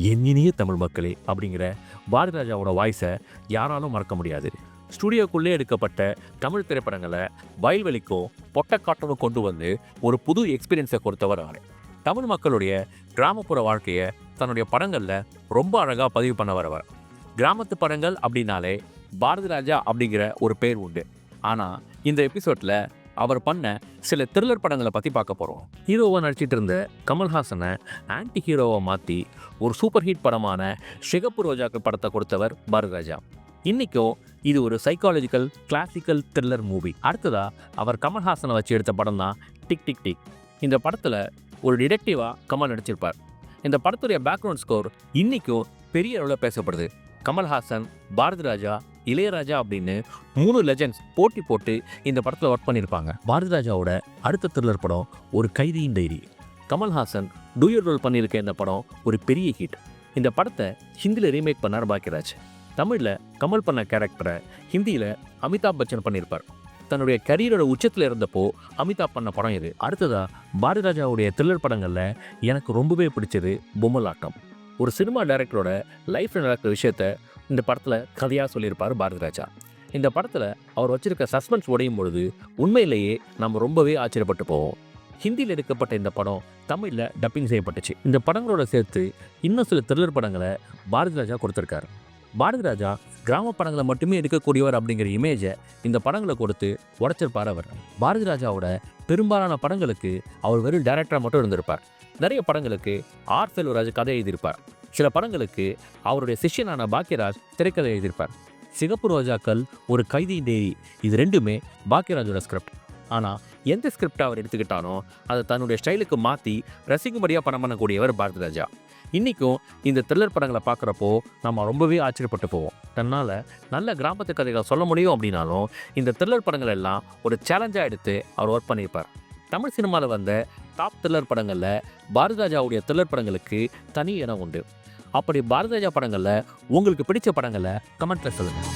என் இனிய தமிழ் மக்களே அப்படிங்கிற பாரதிராஜாவோட வாய்ஸை யாராலும் மறக்க முடியாது. ஸ்டுடியோக்குள்ளே எடுக்கப்பட்ட தமிழ் திரைப்படங்களை வயல்வெளிக்கும் பொட்டக்காட்டுக்கும் கொண்டு வந்து ஒரு புது எக்ஸ்பீரியன்ஸை கொடுத்தவர் அவர். தமிழ் மக்களுடைய கிராமப்புற வாழ்க்கையை தன்னுடைய படங்களில் ரொம்ப அழகாக பதிவு பண்ணவர் அவர். கிராமத்து படங்கள் அப்படின்னாலே பாரதிராஜா அப்படிங்கிற ஒரு பேர் உண்டு. ஆனால் இந்த எபிசோடில் அவர் பண்ண சில த்ரில்லர் படங்களை பற்றி பார்க்க போகிறோம். ஹீரோவாக நடிச்சிட்டு இருந்த கமல்ஹாசனை ஆன்டி ஹீரோவை மாற்றி ஒரு சூப்பர் ஹிட் படமான சிகப்பு ரோஜாக்கள் படத்தை கொடுத்தவர் பாரதிராஜா. இன்றைக்கும் இது ஒரு சைக்காலஜிக்கல் கிளாசிக்கல் த்ரில்லர் மூவி. அடுத்ததாக அவர் கமல்ஹாசனை வச்சு எடுத்த படம் தான் டிக் டிக் டிக். இந்த படத்தில் ஒரு டிடெக்டிவாக கமல் நடிச்சிருப்பார். இந்த படத்துடைய பேக்ரவுண்ட் ஸ்கோர் இன்றைக்கும் பெரிய அளவில் பேசப்படுது. கமல்ஹாசன், பாரதிராஜா, இளையராஜா அப்படின்னு 3 லெஜெண்ட்ஸ் போட்டி போட்டு இந்த படத்தில் ஒர்க் பண்ணியிருப்பாங்க. பாரதிராஜாவோட அடுத்த த்ரில்லர் படம் ஒரு கைதியின் டைரி. கமல்ஹாசன் டூயட் ரோல் பண்ணியிருக்க இந்த படம் ஒரு பெரிய ஹிட். இந்த படத்தை ஹிந்தியில் ரீமேக் பண்ணார் பாக்கியராஜ். தமிழில் கமல் பண்ண கேரக்டரை ஹிந்தியில் அமிதாப் பச்சன் பண்ணியிருப்பார். தன்னுடைய கரியரோட உச்சத்தில் இருந்தப்போ அமிதாப் பண்ண படம் இது. அடுத்ததாக பாரதிராஜாவுடைய த்ரில்லர் படங்களில் எனக்கு ரொம்பவே பிடிச்சது பொம்மலாட்டம். ஒரு சினிமா டைரக்டரோட லைஃப்பில் நடக்கிற விஷயத்த இந்த படத்தில் கதையாக சொல்லியிருப்பார் பாரதிராஜா. இந்த படத்தில் அவர் வச்சிருக்க சஸ்பென்ஸ் உடையும் பொழுது உண்மையிலேயே நம்ம ரொம்பவே ஆச்சரியப்பட்டு போவோம். ஹிந்தியில் எடுக்கப்பட்ட இந்த படம் தமிழில் டப்பிங் செய்யப்பட்டுச்சு. இந்த படங்களோட சேர்த்து இன்னும் சில த்ரில்லர் படங்களை பாரதிராஜா கொடுத்துருக்காரு. பாரதிராஜா கிராம படங்களை மட்டுமே எடுக்கக்கூடியவர் அப்படிங்கிற இமேஜை இந்த படங்களை கொடுத்து உடைச்சிருப்பார் அவர். பாரதிராஜாவோட பெரும்பாலான படங்களுக்கு அவர் வெறும் டைரக்டராக மட்டும் இருந்திருப்பார். நிறைய படங்களுக்கு ஆர் செல்வராஜ் கதை எழுதியிருப்பார். சில படங்களுக்கு அவருடைய சிஷ்யனான பாக்கியராஜ் திரைக்கதை எழுதியிருப்பார். சிகப்பு ரோஜாக்கள், ஒரு கைதியின் டைரி, இது ரெண்டுமே பாக்கியராஜோட ஸ்கிரிப்ட். ஆனால் எந்த ஸ்கிரிப்டை அவர் எடுத்துக்கிட்டானோ அதை தன்னுடைய ஸ்டைலுக்கு மாற்றி ரசிக்கும்படியாக படம் பண்ணக்கூடியவர் பாரதிராஜா. இன்றைக்கும் இந்த த்ரில்லர் படங்களை பார்க்குறப்போ நம்ம ரொம்பவே ஆச்சரியப்பட்டு போவோம். தன்னால் நல்ல கிராமத்து கதைகளை சொல்ல முடியும் அப்படின்னாலும் இந்த த்ரில்லர் படங்கள் எல்லாம் ஒரு சேலஞ்சாக எடுத்து அவர் ஒர்க் பண்ணியிருப்பார். தமிழ் சினிமாவில் வந்த டாப் த்ரில்லர் படங்களில் பாரதிராஜாவுடைய த்ரில்லர் படங்களுக்கு தனி இடம் உண்டு. அப்படி பாரதிராஜா படங்களில் உங்களுக்கு பிடிச்ச படங்களை கமெண்ட்டில் சொல்லுங்கள்.